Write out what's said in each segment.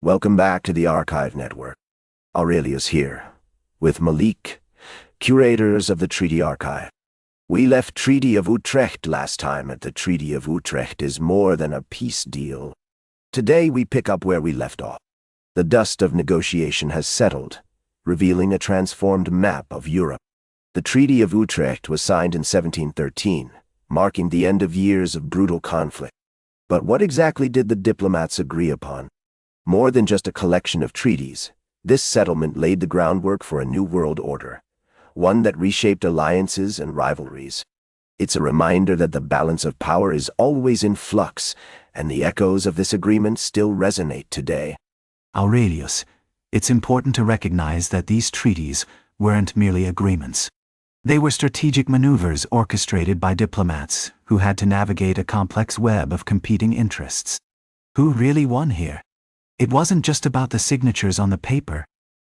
Welcome back to the Archive Network. Aurelius here, with Malik, curators of the Treaty Archive. We left Treaty of Utrecht last time, and the Treaty of Utrecht is more than a peace deal. Today we pick up where we left off. The dust of negotiation has settled, revealing a transformed map of Europe. The Treaty of Utrecht was signed in 1713, marking the end of years of brutal conflict. But what exactly did the diplomats agree upon? More than just a collection of treaties, this settlement laid the groundwork for a new world order, one that reshaped alliances and rivalries. It's a reminder that the balance of power is always in flux, and the echoes of this agreement still resonate today. Aurelius, it's important to recognize that these treaties weren't merely agreements. They were strategic maneuvers orchestrated by diplomats who had to navigate a complex web of competing interests. Who really won here? It wasn't just about the signatures on the paper.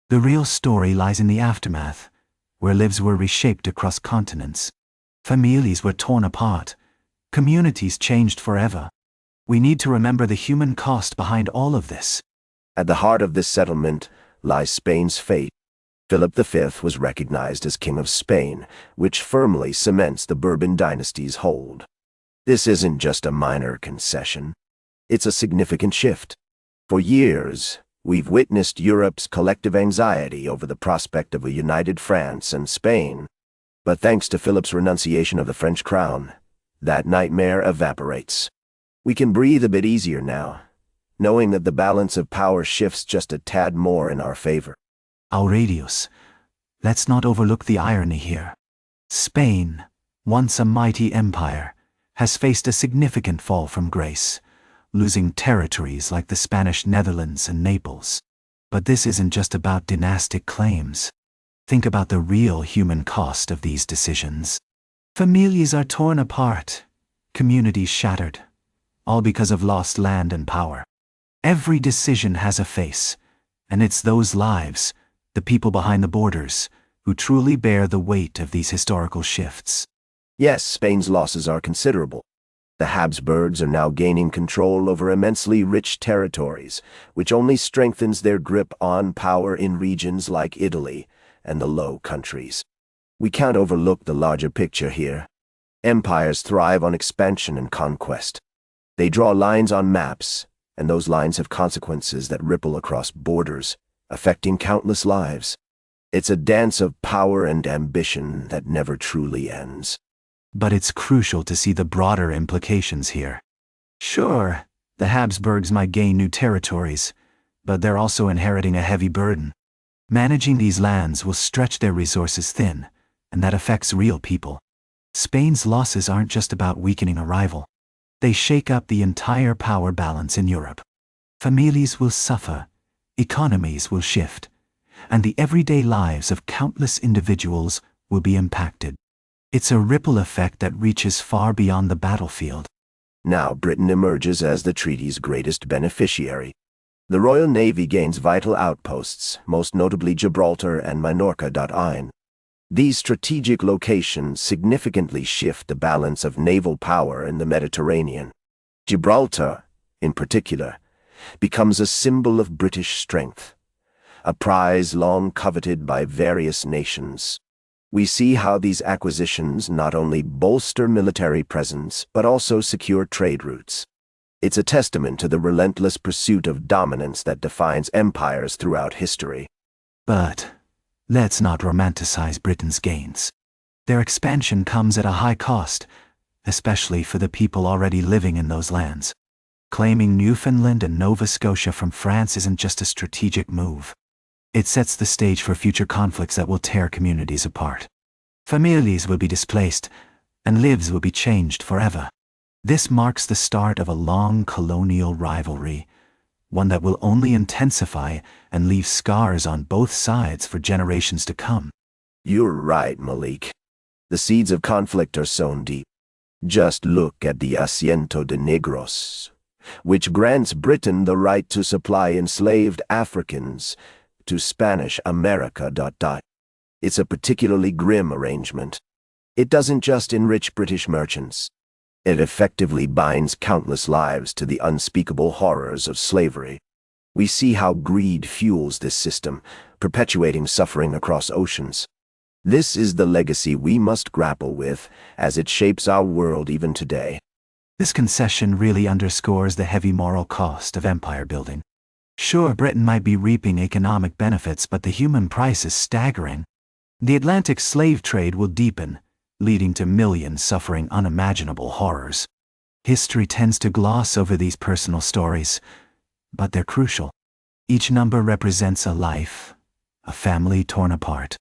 The real story lies in the aftermath, where lives were reshaped across continents. Families were torn apart. Communities changed forever. We need to remember the human cost behind all of this. At the heart of this settlement lies Spain's fate. Philip V was recognized as King of Spain, which firmly cements the Bourbon dynasty's hold. This isn't just a minor concession. It's a significant shift. For years, we've witnessed Europe's collective anxiety over the prospect of a united France and Spain. But thanks to Philip's renunciation of the French crown, that nightmare evaporates. We can breathe a bit easier now, knowing that the balance of power shifts just a tad more in our favor. Aurelius, let's not overlook the irony here. Spain, once a mighty empire, has faced a significant fall from grace, losing territories like the Spanish Netherlands and Naples. But this isn't just about dynastic claims. Think about the real human cost of these decisions. Families are torn apart, communities shattered, all because of lost land and power. Every decision has a face, and it's those lives, the people behind the borders, who truly bear the weight of these historical shifts. Yes, Spain's losses are considerable. The Habsburgs are now gaining control over immensely rich territories, which only strengthens their grip on power in regions like Italy and the Low Countries. We can't overlook the larger picture here. Empires thrive on expansion and conquest. They draw lines on maps, and those lines have consequences that ripple across borders, affecting countless lives. It's a dance of power and ambition that never truly ends. But it's crucial to see the broader implications here. Sure, the Habsburgs might gain new territories, but they're also inheriting a heavy burden. Managing these lands will stretch their resources thin, and that affects real people. Spain's losses aren't just about weakening a rival. They shake up the entire power balance in Europe. Families will suffer, economies will shift, and the everyday lives of countless individuals will be impacted. It's a ripple effect that reaches far beyond the battlefield. Now Britain emerges as the treaty's greatest beneficiary. The Royal Navy gains vital outposts, most notably Gibraltar and Minorca. These strategic locations significantly shift the balance of naval power in the Mediterranean. Gibraltar, in particular, becomes a symbol of British strength, a prize long coveted by various nations. We see how these acquisitions not only bolster military presence, but also secure trade routes. It's a testament to the relentless pursuit of dominance that defines empires throughout history. But let's not romanticize Britain's gains. Their expansion comes at a high cost, especially for the people already living in those lands. Claiming Newfoundland and Nova Scotia from France isn't just a strategic move. It sets the stage for future conflicts that will tear communities apart. Families will be displaced, and lives will be changed forever. This marks the start of a long colonial rivalry, one that will only intensify and leave scars on both sides for generations to come. You're right, Malik. The seeds of conflict are sown deep. Just look at the Asiento de Negros, which grants Britain the right to supply enslaved Africans to Spanish America. It's a particularly grim arrangement. It doesn't just enrich British merchants. It effectively binds countless lives to the unspeakable horrors of slavery. We see how greed fuels this system, perpetuating suffering across oceans. This is the legacy we must grapple with as it shapes our world even today. This concession really underscores the heavy moral cost of empire building. Sure, Britain might be reaping economic benefits, but the human price is staggering. The Atlantic slave trade will deepen, leading to millions suffering unimaginable horrors. History tends to gloss over these personal stories, but they're crucial. Each number represents a life, a family torn apart.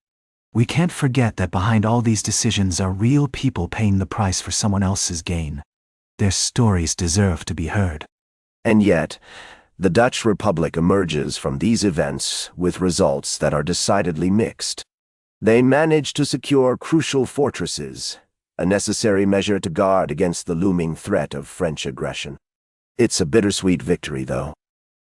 We can't forget that behind all these decisions are real people paying the price for someone else's gain. Their stories deserve to be heard. And yet, the Dutch Republic emerges from these events with results that are decidedly mixed. They managed to secure crucial fortresses, a necessary measure to guard against the looming threat of French aggression. It's a bittersweet victory, though.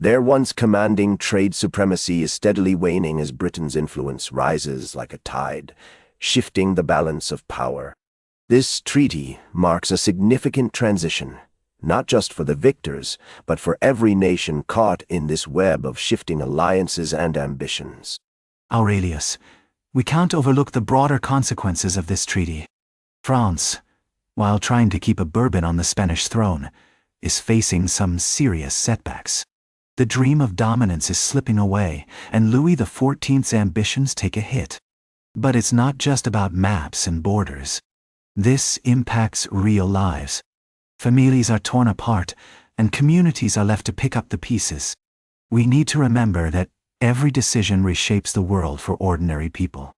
Their once commanding trade supremacy is steadily waning as Britain's influence rises like a tide, shifting the balance of power. This treaty marks a significant transition, not just for the victors, but for every nation caught in this web of shifting alliances and ambitions. Aurelius, we can't overlook the broader consequences of this treaty. France, while trying to keep a Bourbon on the Spanish throne, is facing some serious setbacks. The dream of dominance is slipping away, and Louis XIV's ambitions take a hit. But it's not just about maps and borders. This impacts real lives. Families are torn apart, and communities are left to pick up the pieces. We need to remember that every decision reshapes the world for ordinary people.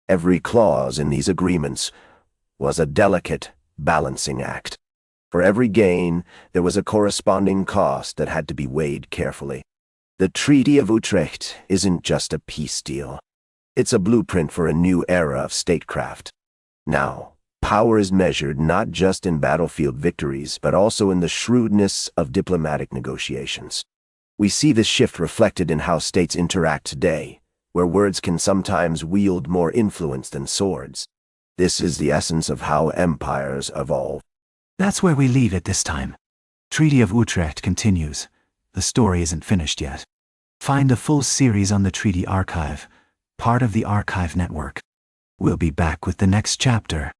Every clause in these agreements was a delicate balancing act. For every gain, there was a corresponding cost that had to be weighed carefully. The Treaty of Utrecht isn't just a peace deal. It's a blueprint for a new era of statecraft. Now, power is measured not just in battlefield victories, but also in the shrewdness of diplomatic negotiations. We see this shift reflected in how states interact today, where words can sometimes wield more influence than swords. This is the essence of how empires evolve. That's where we leave it this time. Treaty of Utrecht continues. The story isn't finished yet. Find the full series on the Treaty Archive, part of the Archive Network. We'll be back with the next chapter.